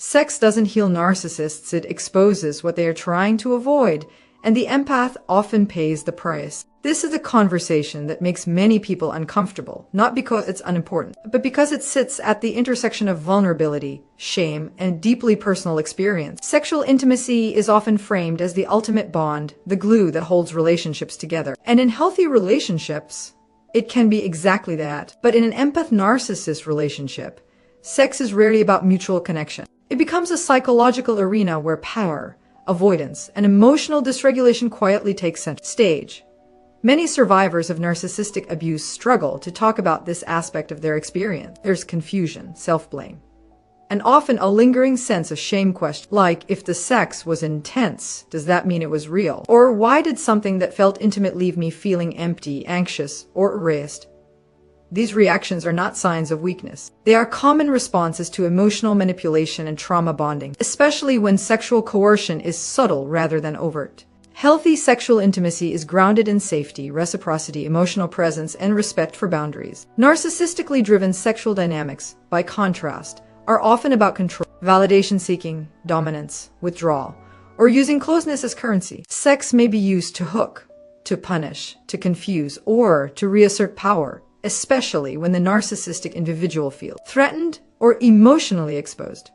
Sex doesn't heal narcissists, it exposes what they are trying to avoid, and the empath often pays the price. This is a conversation that makes many people uncomfortable, not because it's unimportant, but because it sits at the intersection of vulnerability, shame, and deeply personal experience. Sexual intimacy is often framed as the ultimate bond, the glue that holds relationships together. And in healthy relationships, it can be exactly that. But in an empath-narcissist relationship, sex is rarely about mutual connection. It becomes a psychological arena where power, avoidance, and emotional dysregulation quietly take center stage. Many survivors of narcissistic abuse struggle to talk about this aspect of their experience. There's confusion, self-blame, and often a lingering sense of shame question, like, if the sex was intense, does that mean it was real? Or why did something that felt intimate leave me feeling empty, anxious, or erased? These reactions are not signs of weakness. They are common responses to emotional manipulation and trauma bonding, especially when sexual coercion is subtle rather than overt. Healthy sexual intimacy is grounded in safety, reciprocity, emotional presence, and respect for boundaries. Narcissistically driven sexual dynamics, by contrast, are often about control, validation seeking, dominance, withdrawal, or using closeness as currency. Sex may be used to hook, to punish, to confuse, or to reassert power, especially when the narcissistic individual feels threatened or emotionally exposed.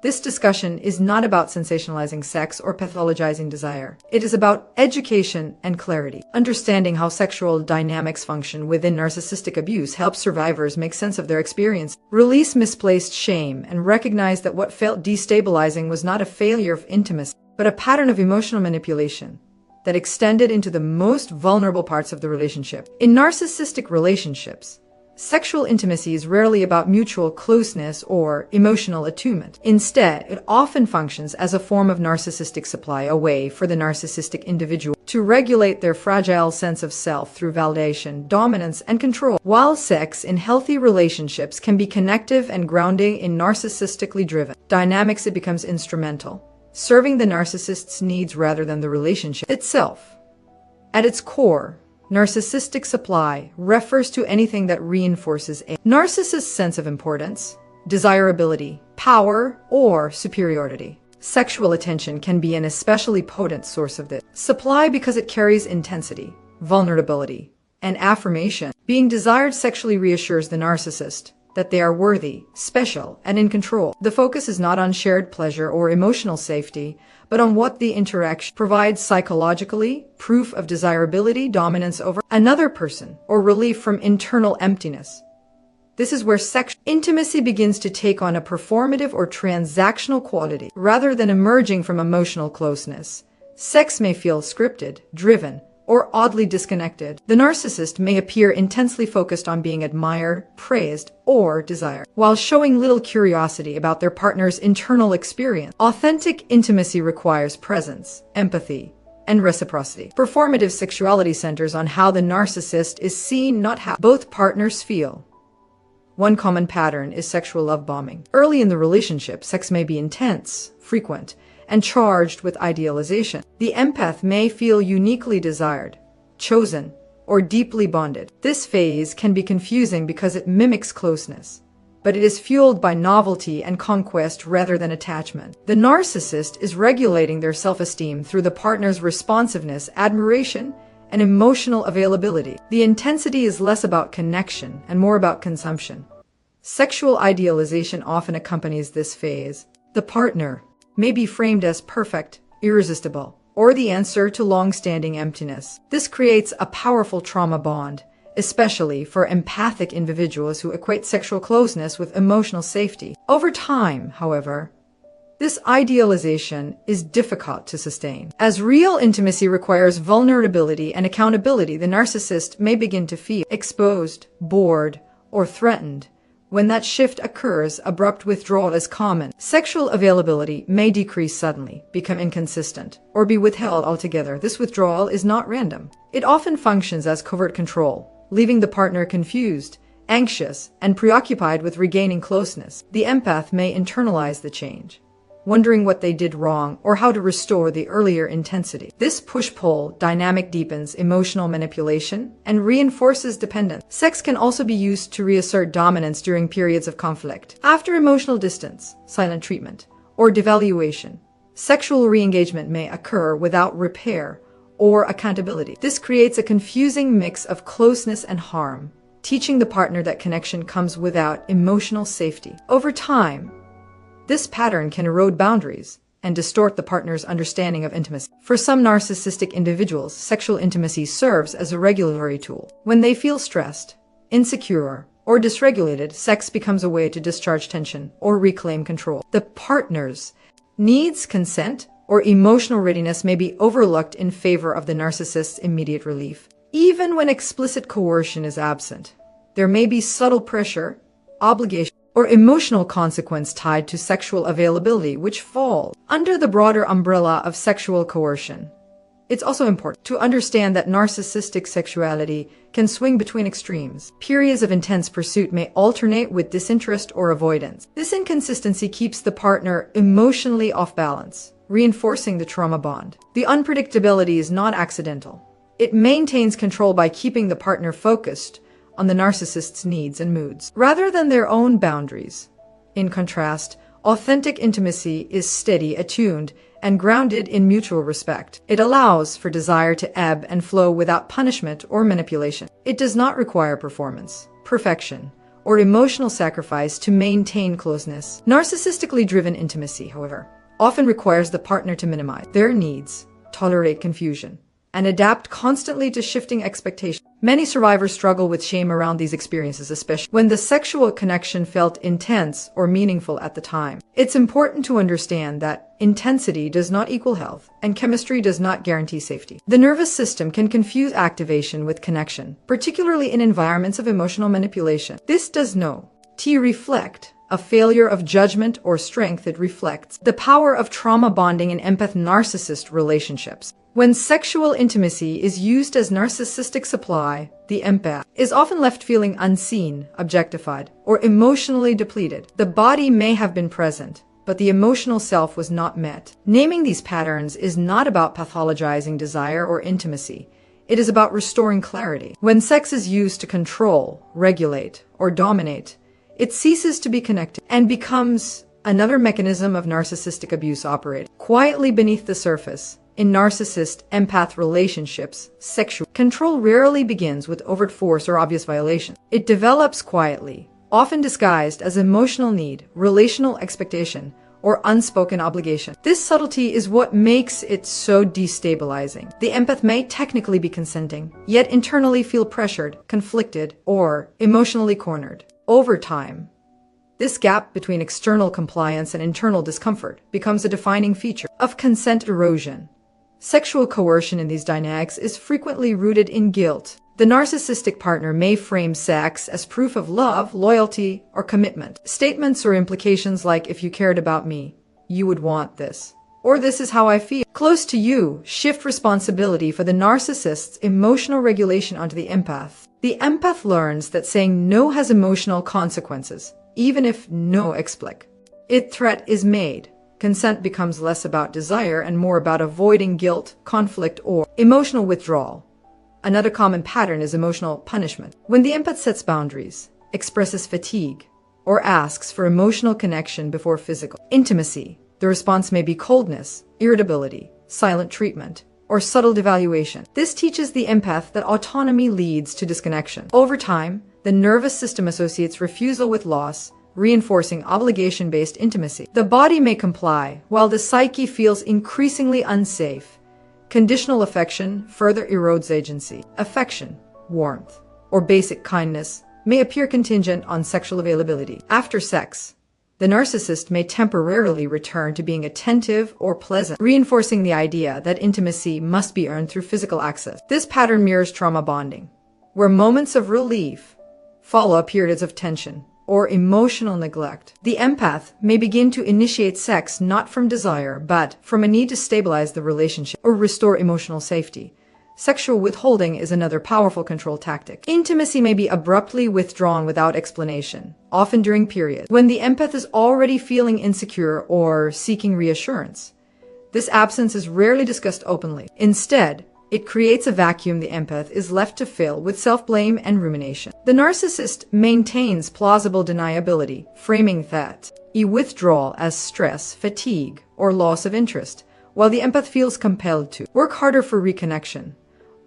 This discussion is not about sensationalizing sex or pathologizing desire. It is about education and clarity. Understanding how sexual dynamics function within narcissistic abuse helps survivors make sense of their experience, release misplaced shame, and recognize that what felt destabilizing was not a failure of intimacy, but a pattern of emotional manipulation that extended into the most vulnerable parts of the relationship. In narcissistic relationships, sexual intimacy is rarely about mutual closeness or emotional attunement. Instead, it often functions as a form of narcissistic supply, a way for the narcissistic individual to regulate their fragile sense of self through validation, dominance, and control. While sex in healthy relationships can be connective and grounding, in narcissistically driven dynamics it becomes instrumental, serving the narcissist's needs rather than the relationship itself. At its core, narcissistic supply refers to anything that reinforces a narcissist's sense of importance, desirability, power, or superiority. Sexual attention can be an especially potent source of this supply because it carries intensity, vulnerability, and affirmation. Being desired sexually reassures the narcissist that they are worthy, special, and in control. The focus is not on shared pleasure or emotional safety, but on what the interaction provides psychologically, proof of desirability, dominance over another person, or relief from internal emptiness. This is where sexual intimacy begins to take on a performative or transactional quality. Rather than emerging from emotional closeness, sex may feel scripted, driven, or oddly disconnected. The narcissist may appear intensely focused on being admired, praised, or desired, while showing little curiosity about their partner's internal experience. Authentic intimacy requires presence, empathy, and reciprocity. Performative sexuality centers on how the narcissist is seen, not how both partners feel. One common pattern is sexual love bombing. Early in the relationship, sex may be intense, frequent, and charged with idealization. The empath may feel uniquely desired, chosen, or deeply bonded. This phase can be confusing because it mimics closeness, but it is fueled by novelty and conquest rather than attachment. The narcissist is regulating their self-esteem through the partner's responsiveness, admiration, and emotional availability. The intensity is less about connection and more about consumption. Sexual idealization often accompanies this phase. The partner may be framed as perfect, irresistible, or the answer to long-standing emptiness. This creates a powerful trauma bond, especially for empathic individuals who equate sexual closeness with emotional safety. Over time, however, this idealization is difficult to sustain. As real intimacy requires vulnerability and accountability, the narcissist may begin to feel exposed, bored, or threatened. When that shift occurs, abrupt withdrawal is common. Sexual availability may decrease suddenly, become inconsistent, or be withheld altogether. This withdrawal is not random. It often functions as covert control, leaving the partner confused, anxious, and preoccupied with regaining closeness. The empath may internalize the change, wondering what they did wrong or how to restore the earlier intensity. This push-pull dynamic deepens emotional manipulation and reinforces dependence. Sex can also be used to reassert dominance during periods of conflict. After emotional distance, silent treatment, or devaluation, sexual re-engagement may occur without repair or accountability. This creates a confusing mix of closeness and harm, teaching the partner that connection comes without emotional safety. Over time, this pattern can erode boundaries and distort the partner's understanding of intimacy. For some narcissistic individuals, sexual intimacy serves as a regulatory tool. When they feel stressed, insecure, or dysregulated, sex becomes a way to discharge tension or reclaim control. The partner's needs, consent, or emotional readiness may be overlooked in favor of the narcissist's immediate relief. Even when explicit coercion is absent, there may be subtle pressure, obligation, or emotional consequence tied to sexual availability which fall under the broader umbrella of sexual coercion. It's also important to understand that narcissistic sexuality can swing between extremes. Periods of intense pursuit may alternate with disinterest or avoidance. This inconsistency keeps the partner emotionally off balance, reinforcing the trauma bond. The unpredictability is not accidental. It maintains control by keeping the partner focused on the narcissist's needs and moods, rather than their own boundaries. In contrast, authentic intimacy is steady, attuned, and grounded in mutual respect. It allows for desire to ebb and flow without punishment or manipulation. It does not require performance, perfection, or emotional sacrifice to maintain closeness. Narcissistically driven intimacy, however, often requires the partner to minimize their needs, tolerate confusion, and adapt constantly to shifting expectations. Many survivors struggle with shame around these experiences, especially when the sexual connection felt intense or meaningful at the time. It's important to understand that intensity does not equal health, and chemistry does not guarantee safety. The nervous system can confuse activation with connection, particularly in environments of emotional manipulation. This does not reflect a failure of judgment or strength. It reflects the power of trauma bonding in empath-narcissist relationships. When sexual intimacy is used as narcissistic supply, the empath is often left feeling unseen, objectified, or emotionally depleted. The body may have been present, but the emotional self was not met. Naming these patterns is not about pathologizing desire or intimacy. It is about restoring clarity. When sex is used to control, regulate, or dominate, it ceases to be connected and becomes another mechanism of narcissistic abuse operating quietly beneath the surface. In narcissist-empath relationships, sexual control rarely begins with overt force or obvious violation. It develops quietly, often disguised as emotional need, relational expectation, or unspoken obligation. This subtlety is what makes it so destabilizing. The empath may technically be consenting, yet internally feel pressured, conflicted, or emotionally cornered. Over time, this gap between external compliance and internal discomfort becomes a defining feature of consent erosion. Sexual coercion in these dynamics is frequently rooted in guilt. The narcissistic partner may frame sex as proof of love, loyalty, or commitment. Statements or implications like, "If you cared about me, you would want this," or "This is how I feel close to you," shift responsibility for the narcissist's emotional regulation onto the empath. The empath learns that saying no has emotional consequences, even if no explicit threat is made. Consent becomes less about desire and more about avoiding guilt, conflict, or emotional withdrawal. Another common pattern is emotional punishment. When the empath sets boundaries, expresses fatigue, or asks for emotional connection before physical intimacy, the response may be coldness, irritability, silent treatment, or subtle devaluation. This teaches the empath that autonomy leads to disconnection. Over time, the nervous system associates refusal with loss, reinforcing obligation-based intimacy. The body may comply, while the psyche feels increasingly unsafe. Conditional affection further erodes agency. Affection, warmth, or basic kindness may appear contingent on sexual availability. After sex, the narcissist may temporarily return to being attentive or pleasant, reinforcing the idea that intimacy must be earned through physical access. This pattern mirrors trauma bonding, where moments of relief follow periods of tension or emotional neglect. The empath may begin to initiate sex not from desire, but from a need to stabilize the relationship or restore emotional safety. Sexual withholding is another powerful control tactic. Intimacy may be abruptly withdrawn without explanation, often during periods when the empath is already feeling insecure or seeking reassurance. This absence is rarely discussed openly. Instead, it creates a vacuum the empath is left to fill with self-blame and rumination. The narcissist maintains plausible deniability, framing that withdrawal as stress, fatigue, or loss of interest, while the empath feels compelled to work harder for reconnection.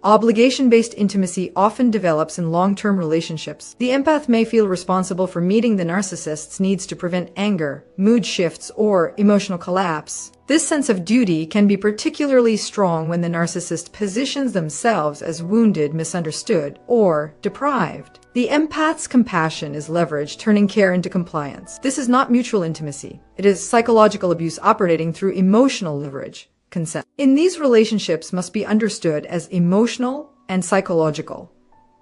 Obligation-based intimacy often develops in long-term relationships. The empath may feel responsible for meeting the narcissist's needs to prevent anger, mood shifts, or emotional collapse. This sense of duty can be particularly strong when the narcissist positions themselves as wounded, misunderstood, or deprived. The empath's compassion is leveraged, turning care into compliance. This is not mutual intimacy. It is psychological abuse operating through emotional leverage. Consent in these relationships must be understood as emotional and psychological,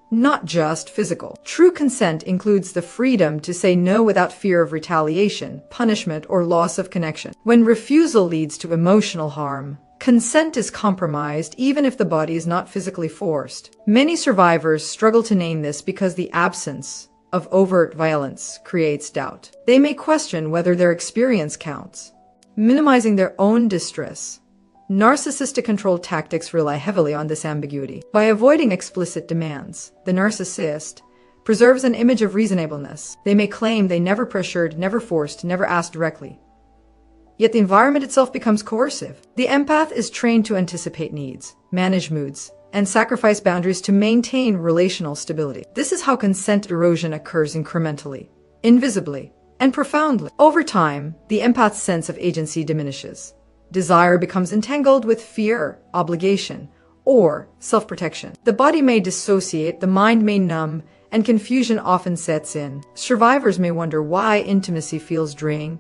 not just physical. True consent includes the freedom to say no without fear of retaliation, punishment, or loss of connection. When refusal leads to emotional harm, consent is compromised even if the body is not physically forced. Many survivors struggle to name this because the absence of overt violence creates doubt. They may question whether their experience counts, minimizing their own distress. Narcissistic control tactics rely heavily on this ambiguity. By avoiding explicit demands, the narcissist preserves an image of reasonableness. They may claim they never pressured, never forced, never asked directly. Yet the environment itself becomes coercive. The empath is trained to anticipate needs, manage moods, and sacrifice boundaries to maintain relational stability. This is how consent erosion occurs incrementally, invisibly, and profoundly. Over time, the empath's sense of agency diminishes. Desire becomes entangled with fear, obligation, or self-protection. The body may dissociate, the mind may numb, and confusion often sets in. Survivors may wonder why intimacy feels draining,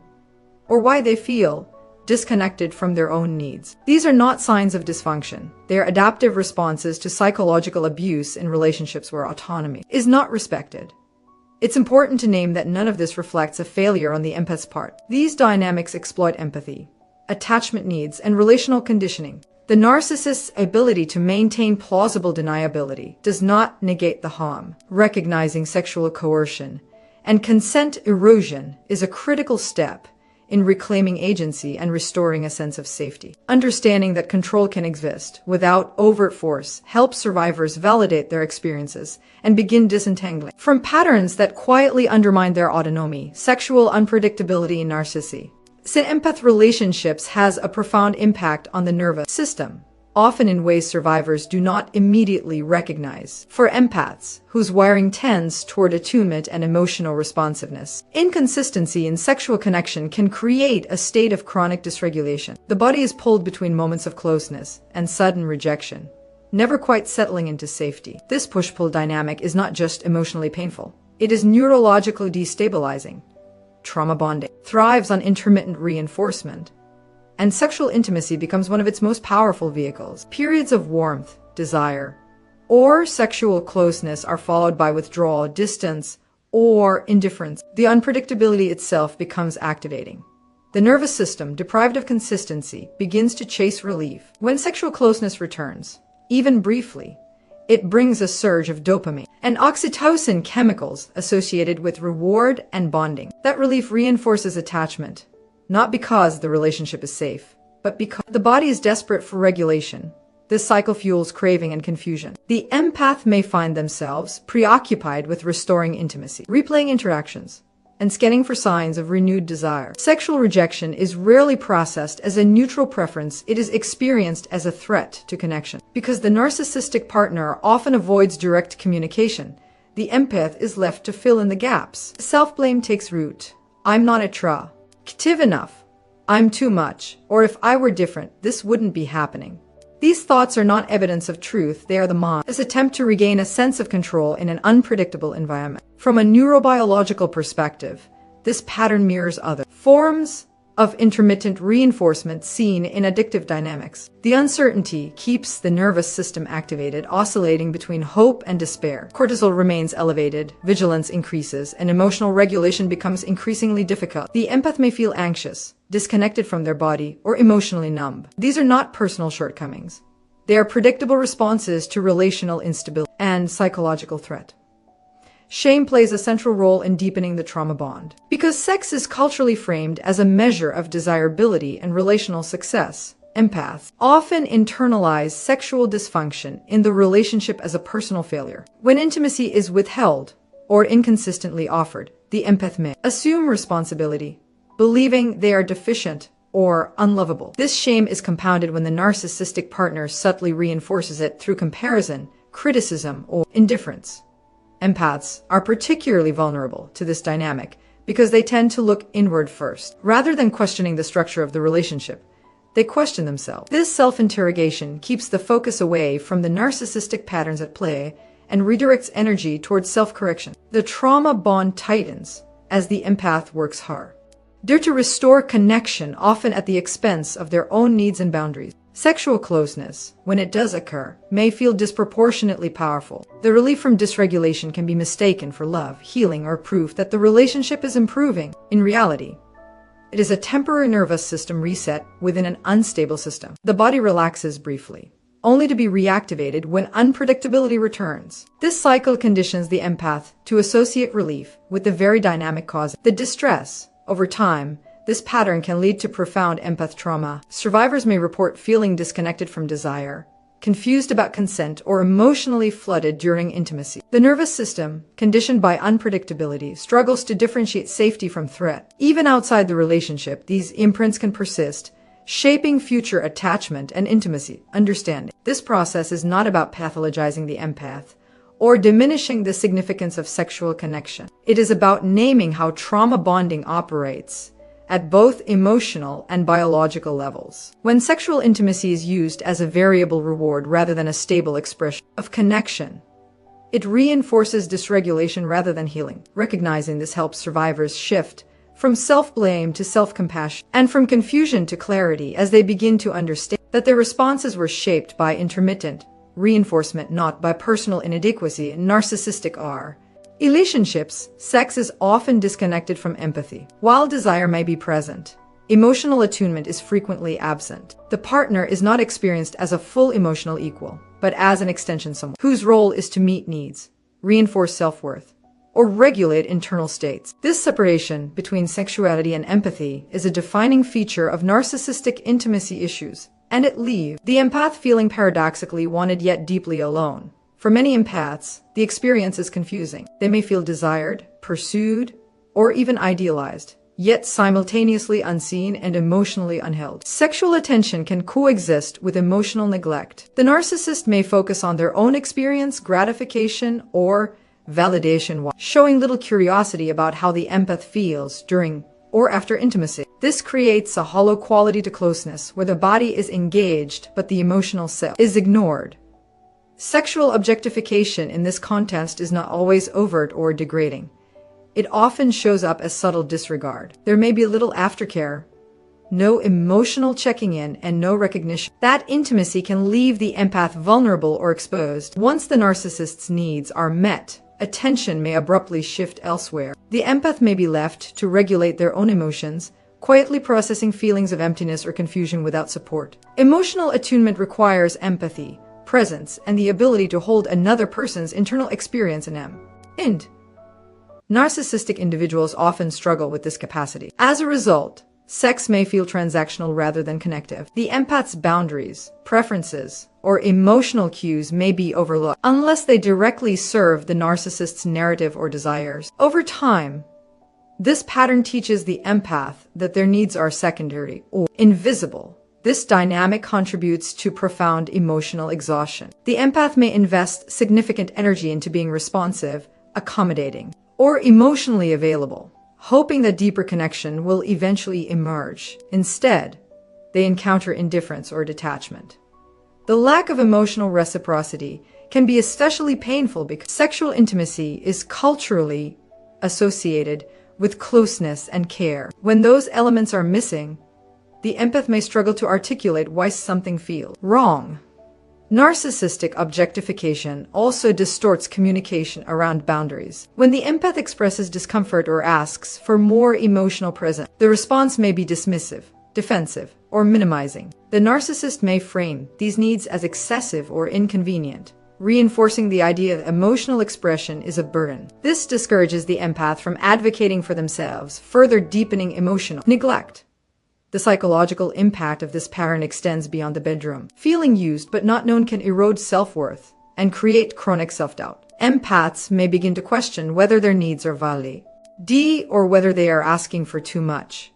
or why they feel disconnected from their own needs. These are not signs of dysfunction. They are adaptive responses to psychological abuse in relationships where autonomy is not respected. It's important to name that none of this reflects a failure on the empath's part. These dynamics exploit empathy, attachment needs, and relational conditioning. The narcissist's ability to maintain plausible deniability does not negate the harm. Recognizing sexual coercion and consent erosion is a critical step in reclaiming agency and restoring a sense of safety. Understanding that control can exist without overt force helps survivors validate their experiences and begin disentangling from patterns that quietly undermine their autonomy. Sexual unpredictability in narcissism. Empath relationships has a profound impact on the nervous system, often in ways survivors do not immediately recognize. For empaths, whose wiring tends toward attunement and emotional responsiveness, inconsistency in sexual connection can create a state of chronic dysregulation. The body is pulled between moments of closeness and sudden rejection, never quite settling into safety. This push-pull dynamic is not just emotionally painful. It is neurologically destabilizing. Trauma bonding thrives on intermittent reinforcement, and sexual intimacy becomes one of its most powerful vehicles. Periods of warmth, desire, or sexual closeness are followed by withdrawal, distance, or indifference. The unpredictability itself becomes activating. The nervous system, deprived of consistency, begins to chase relief. When sexual closeness returns, even briefly, it brings a surge of dopamine and oxytocin, chemicals associated with reward and bonding. That relief reinforces attachment, not because the relationship is safe, but because the body is desperate for regulation. This cycle fuels craving and confusion. The empath may find themselves preoccupied with restoring intimacy, replaying interactions, and scanning for signs of renewed desire. Sexual rejection is rarely processed as a neutral preference. It is experienced as a threat to connection. Because the narcissistic partner often avoids direct communication, the empath is left to fill in the gaps. Self-blame takes root. I'm not attractive enough. I'm too much. Or if I were different, this wouldn't be happening. These thoughts are not evidence of truth. They are the mind's attempt to regain a sense of control in an unpredictable environment. From a neurobiological perspective, this pattern mirrors other forms of intermittent reinforcement seen in addictive dynamics. The uncertainty keeps the nervous system activated, oscillating between hope and despair. Cortisol remains elevated, vigilance increases, and emotional regulation becomes increasingly difficult. The empath may feel anxious, disconnected from their body, or emotionally numb. These are not personal shortcomings. They are predictable responses to relational instability and psychological threat. Shame plays a central role in deepening the trauma bond. Because sex is culturally framed as a measure of desirability and relational success, empaths often internalize sexual dysfunction in the relationship as a personal failure. When intimacy is withheld or inconsistently offered, the empath may assume responsibility, believing they are deficient or unlovable. This shame is compounded when the narcissistic partner subtly reinforces it through comparison, criticism, or indifference. Empaths are particularly vulnerable to this dynamic because they tend to look inward first. Rather than questioning the structure of the relationship, they question themselves. This self-interrogation keeps the focus away from the narcissistic patterns at play and redirects energy towards self-correction. The trauma bond tightens as the empath works hard. They're to restore connection, often at the expense of their own needs and boundaries. Sexual closeness, when it does occur, may feel disproportionately powerful. The relief from dysregulation can be mistaken for love, healing, or proof that the relationship is improving. In reality, it is a temporary nervous system reset within an unstable system. The body relaxes briefly, only to be reactivated when unpredictability returns. This cycle conditions the empath to associate relief with the very dynamic cause, the distress. Over time, this pattern can lead to profound empath trauma. Survivors may report feeling disconnected from desire, confused about consent, or emotionally flooded during intimacy. The nervous system, conditioned by unpredictability, struggles to differentiate safety from threat. Even outside the relationship, these imprints can persist, shaping future attachment and intimacy. Understanding this process is not about pathologizing the empath or diminishing the significance of sexual connection. It is about naming how trauma bonding operates at both emotional and biological levels. When sexual intimacy is used as a variable reward rather than a stable expression of connection, it reinforces dysregulation rather than healing. Recognizing this helps survivors shift from self-blame to self-compassion and from confusion to clarity as they begin to understand that their responses were shaped by intermittent reinforcement, not by personal inadequacy. In narcissistic relationships, sex is often disconnected from empathy. While desire may be present, emotional attunement is frequently absent. The partner is not experienced as a full emotional equal, but as an extension, someone whose role is to meet needs, reinforce self-worth, or regulate internal states. This separation between sexuality and empathy is a defining feature of narcissistic intimacy issues, and it leaves the empath feeling paradoxically wanted yet deeply alone. For many empaths, the experience is confusing. They may feel desired, pursued, or even idealized, yet simultaneously unseen and emotionally unheld. Sexual attention can coexist with emotional neglect. The narcissist may focus on their own experience, gratification, or validation, while showing little curiosity about how the empath feels during or after intimacy. This creates a hollow quality to closeness, where the body is engaged but the emotional self is ignored. Sexual objectification in this context is not always overt or degrading. It often shows up as subtle disregard. There may be little aftercare, no emotional checking in, and no recognition. That intimacy can leave the empath vulnerable or exposed. Once the narcissist's needs are met, attention may abruptly shift elsewhere. The empath may be left to regulate their own emotions, quietly processing feelings of emptiness or confusion without support. Emotional attunement requires empathy, presence, and the ability to hold another person's internal experience in. Narcissistic individuals often struggle with this capacity. As a result, sex may feel transactional rather than connective. The empath's boundaries, preferences, or emotional cues may be overlooked unless they directly serve the narcissist's narrative or desires. Over time, this pattern teaches the empath that their needs are secondary or invisible. This dynamic contributes to profound emotional exhaustion. The empath may invest significant energy into being responsive, accommodating, or emotionally available, hoping that deeper connection will eventually emerge. Instead, they encounter indifference or detachment. The lack of emotional reciprocity can be especially painful because sexual intimacy is culturally associated with closeness and care. When those elements are missing, the empath may struggle to articulate why something feels wrong. Narcissistic objectification also distorts communication around boundaries. When the empath expresses discomfort or asks for more emotional presence, the response may be dismissive, defensive, or minimizing. The narcissist may frame these needs as excessive or inconvenient, reinforcing the idea that emotional expression is a burden. This discourages the empath from advocating for themselves, further deepening emotional neglect. The psychological impact of this pattern extends beyond the bedroom. Feeling used but not known can erode self-worth and create chronic self-doubt. Empaths may begin to question whether their needs are valid, or whether they are asking for too much.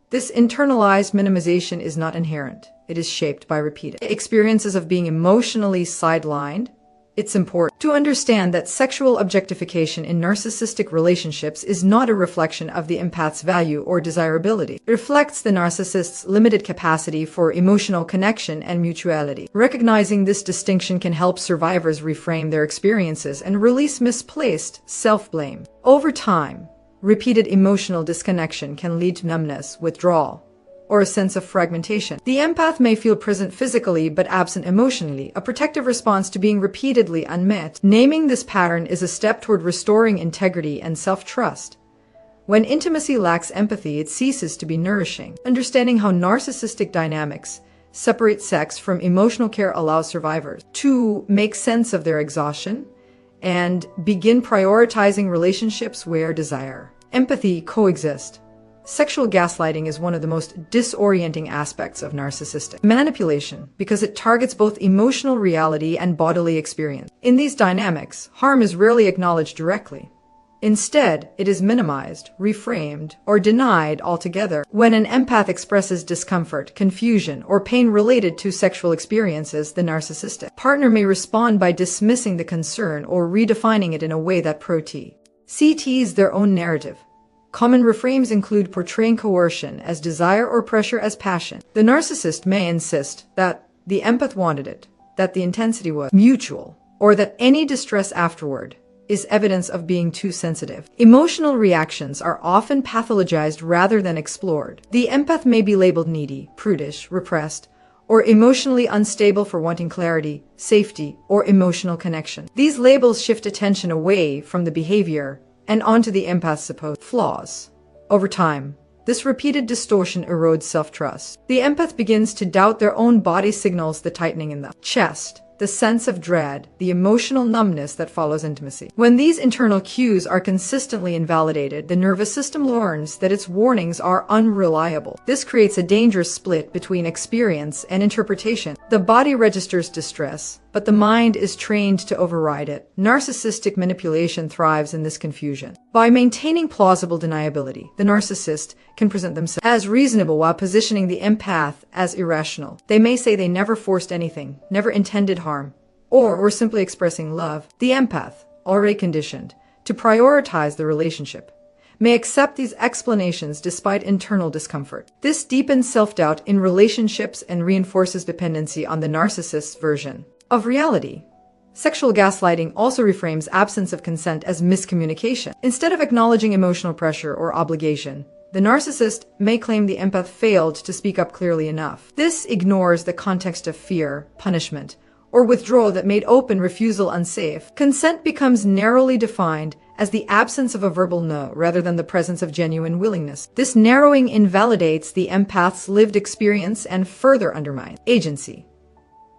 This internalized minimization is not inherent. It is shaped by repeated experiences of being emotionally sidelined. It's important to understand that sexual objectification in narcissistic relationships is not a reflection of the empath's value or desirability. It reflects the narcissist's limited capacity for emotional connection and mutuality. Recognizing this distinction can help survivors reframe their experiences and release misplaced self-blame. Over time, repeated emotional disconnection can lead to numbness, withdrawal, or a sense of fragmentation. The empath may feel present physically but absent emotionally, a protective response to being repeatedly unmet. Naming this pattern is a step toward restoring integrity and self-trust. When intimacy lacks empathy, it ceases to be nourishing. Understanding how narcissistic dynamics separate sex from emotional care allows survivors to make sense of their exhaustion and begin prioritizing relationships where desire, empathy coexist. Sexual gaslighting is one of the most disorienting aspects of narcissistic manipulation because it targets both emotional reality and bodily experience. In these dynamics, harm is rarely acknowledged directly. Instead, it is minimized, reframed, or denied altogether. When an empath expresses discomfort, confusion, or pain related to sexual experiences, the narcissistic partner may respond by dismissing the concern or redefining it in a way that CTs their own narrative. Common reframes include portraying coercion as desire or pressure as passion. The narcissist may insist that the empath wanted it, that the intensity was mutual, or that any distress afterward is evidence of being too sensitive. Emotional reactions are often pathologized rather than explored. The empath may be labeled needy, prudish, repressed, or emotionally unstable for wanting clarity, safety, or emotional connection. These labels shift attention away from the behavior and onto the empath's supposed flaws. Over time, this repeated distortion erodes self-trust. The empath begins to doubt their own body signals, the tightening in the chest, the sense of dread, the emotional numbness that follows intimacy. When these internal cues are consistently invalidated, the nervous system learns that its warnings are unreliable. This creates a dangerous split between experience and interpretation. The body registers distress, but the mind is trained to override it. Narcissistic manipulation thrives in this confusion. By maintaining plausible deniability, the narcissist can present themselves as reasonable while positioning the empath as irrational. They may say they never forced anything, never intended harm, or were simply expressing love. The empath, already conditioned to prioritize the relationship, may accept these explanations despite internal discomfort. This deepens self-doubt in relationships and reinforces dependency on the narcissist's version of reality. Sexual gaslighting also reframes absence of consent as miscommunication. Instead of acknowledging emotional pressure or obligation, the narcissist may claim the empath failed to speak up clearly enough. This ignores the context of fear, punishment, or withdrawal that made open refusal unsafe. Consent becomes narrowly defined as the absence of a verbal no rather than the presence of genuine willingness. This narrowing invalidates the empath's lived experience and further undermines agency.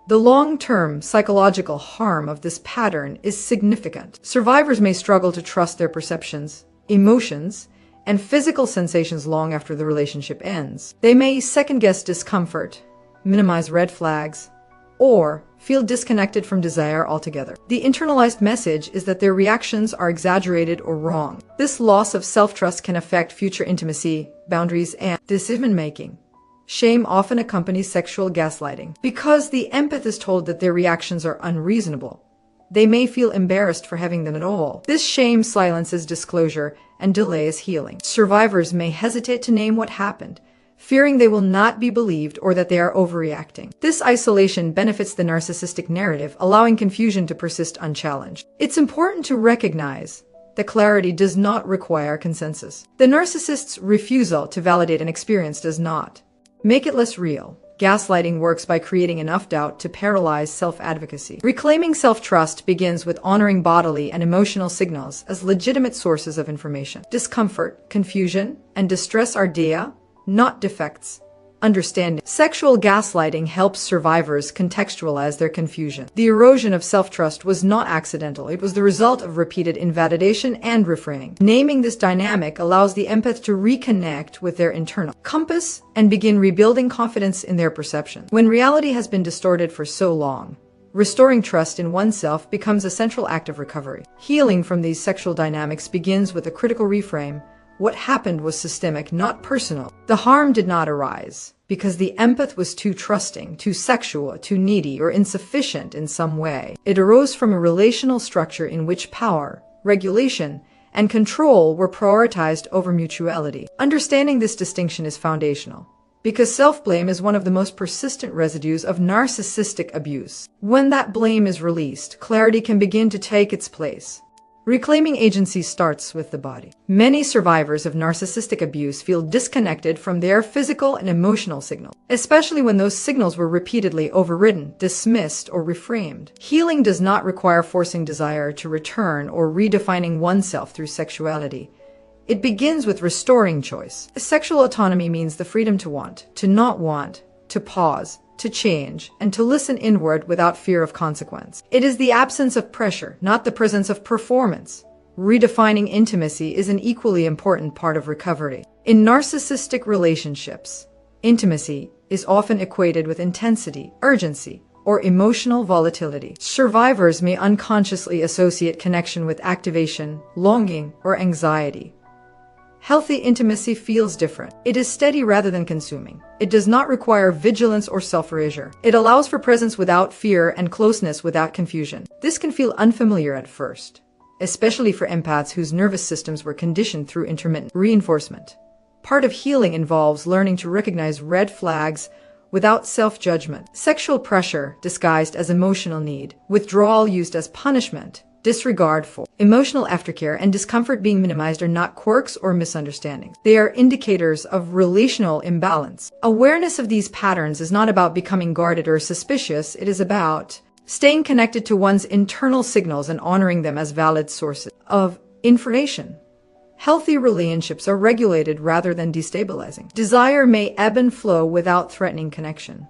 The long-term psychological harm of this pattern is significant. Survivors may struggle to trust their perceptions, emotions, and physical sensations long after the relationship ends. They may second-guess discomfort, minimize red flags, or feel disconnected from desire altogether. The internalized message is that their reactions are exaggerated or wrong. This loss of self-trust can affect future intimacy, boundaries, and decision-making. Shame often accompanies sexual gaslighting. Because the empath is told that their reactions are unreasonable, they may feel embarrassed for having them at all. This shame silences disclosure and delays healing. Survivors may hesitate to name what happened, fearing they will not be believed or that they are overreacting. This isolation benefits the narcissistic narrative, allowing confusion to persist unchallenged. It's important to recognize that clarity does not require consensus. The narcissist's refusal to validate an experience does not make it less real. Gaslighting works by creating enough doubt to paralyze self-advocacy. Reclaiming self-trust begins with honoring bodily and emotional signals as legitimate sources of information. Discomfort, confusion, and distress are data, not defects. Understanding. Sexual gaslighting helps survivors contextualize their confusion. The erosion of self-trust was not accidental. It was the result of repeated invalidation and reframing. Naming this dynamic allows the empath to reconnect with their internal compass and begin rebuilding confidence in their perception. When reality has been distorted for so long, restoring trust in oneself becomes a central act of recovery. Healing from these sexual dynamics begins with a critical reframe. What happened was systemic, not personal. The harm did not arise because the empath was too trusting, too sexual, too needy, or insufficient in some way. It arose from a relational structure in which power, regulation, and control were prioritized over mutuality. Understanding this distinction is foundational, because self-blame is one of the most persistent residues of narcissistic abuse. When that blame is released, clarity can begin to take its place. Reclaiming agency starts with the body. Many survivors of narcissistic abuse feel disconnected from their physical and emotional signals, especially when those signals were repeatedly overridden, dismissed, or reframed. Healing does not require forcing desire to return or redefining oneself through sexuality. It begins with restoring choice. Sexual autonomy means the freedom to want, to not want, to pause, to change, and to listen inward without fear of consequence. It is the absence of pressure, not the presence of performance. Redefining intimacy is an equally important part of recovery. In narcissistic relationships, intimacy is often equated with intensity, urgency, or emotional volatility. Survivors may unconsciously associate connection with activation, longing, or anxiety. Healthy intimacy feels different. It is steady rather than consuming. It does not require vigilance or self-erasure. It allows for presence without fear and closeness without confusion. This can feel unfamiliar at first, especially for empaths whose nervous systems were conditioned through intermittent reinforcement. Part of healing involves learning to recognize red flags without self-judgment. Sexual pressure disguised as emotional need, withdrawal used as punishment, disregard for emotional aftercare, and discomfort being minimized are not quirks or misunderstandings. They are indicators of relational imbalance. Awareness of these patterns is not about becoming guarded or suspicious. It is about staying connected to one's internal signals and honoring them as valid sources of information. Healthy relationships are regulated rather than destabilizing. Desire may ebb and flow without threatening connection.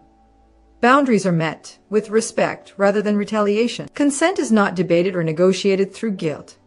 Boundaries are met with respect rather than retaliation. Consent is not debated or negotiated through guilt.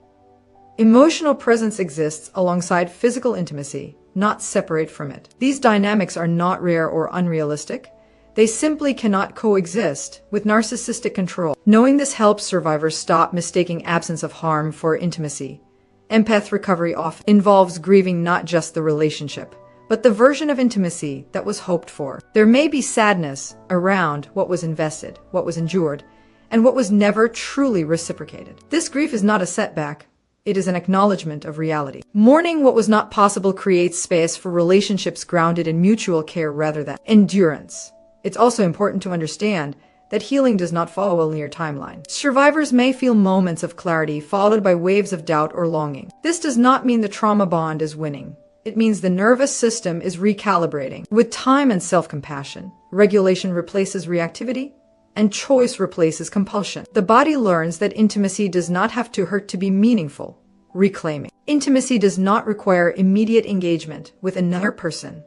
Emotional presence exists alongside physical intimacy, not separate from it. These dynamics are not rare or unrealistic. They simply cannot coexist with narcissistic control. Knowing this helps survivors stop mistaking absence of harm for intimacy. Empath recovery often involves grieving not just the relationship, but the version of intimacy that was hoped for. There may be sadness around what was invested, what was endured, and what was never truly reciprocated. This grief is not a setback. It is an acknowledgement of reality. Mourning what was not possible creates space for relationships grounded in mutual care rather than endurance. It's also important to understand that healing does not follow a linear timeline. Survivors may feel moments of clarity followed by waves of doubt or longing. This does not mean the trauma bond is winning. It means the nervous system is recalibrating. With time and self-compassion, regulation replaces reactivity, and choice replaces compulsion. The body learns that intimacy does not have to hurt to be meaningful. Reclaiming. Intimacy does not require immediate engagement with another person.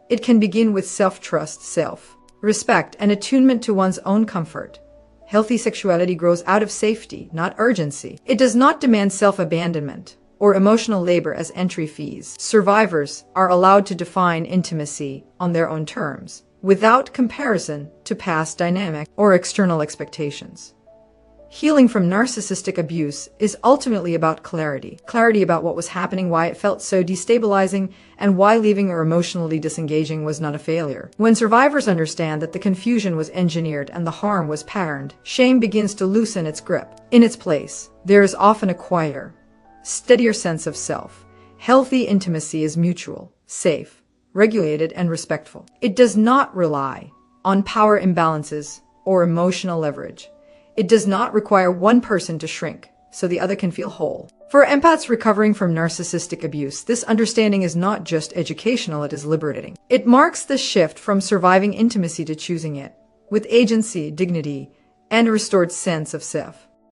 It can begin with self-trust, self-respect, and attunement to one's own comfort. Healthy sexuality grows out of safety, not urgency. It does not demand self-abandonment or emotional labor as entry fees. Survivors are allowed to define intimacy on their own terms, without comparison to past dynamics or external expectations. Healing from narcissistic abuse is ultimately about clarity. Clarity about what was happening, why it felt so destabilizing, and why leaving or emotionally disengaging was not a failure. When survivors understand that the confusion was engineered and the harm was patterned, shame begins to loosen its grip. In its place, there is often a quieter, steadier sense of self. Healthy intimacy is mutual, safe, regulated, and respectful. It does not rely on power imbalances or emotional leverage. It does not require one person to shrink so the other can feel whole. For empaths recovering from narcissistic abuse, this understanding is not just educational, it is liberating. It marks the shift from surviving intimacy to choosing it, with agency, dignity, and a restored sense of self.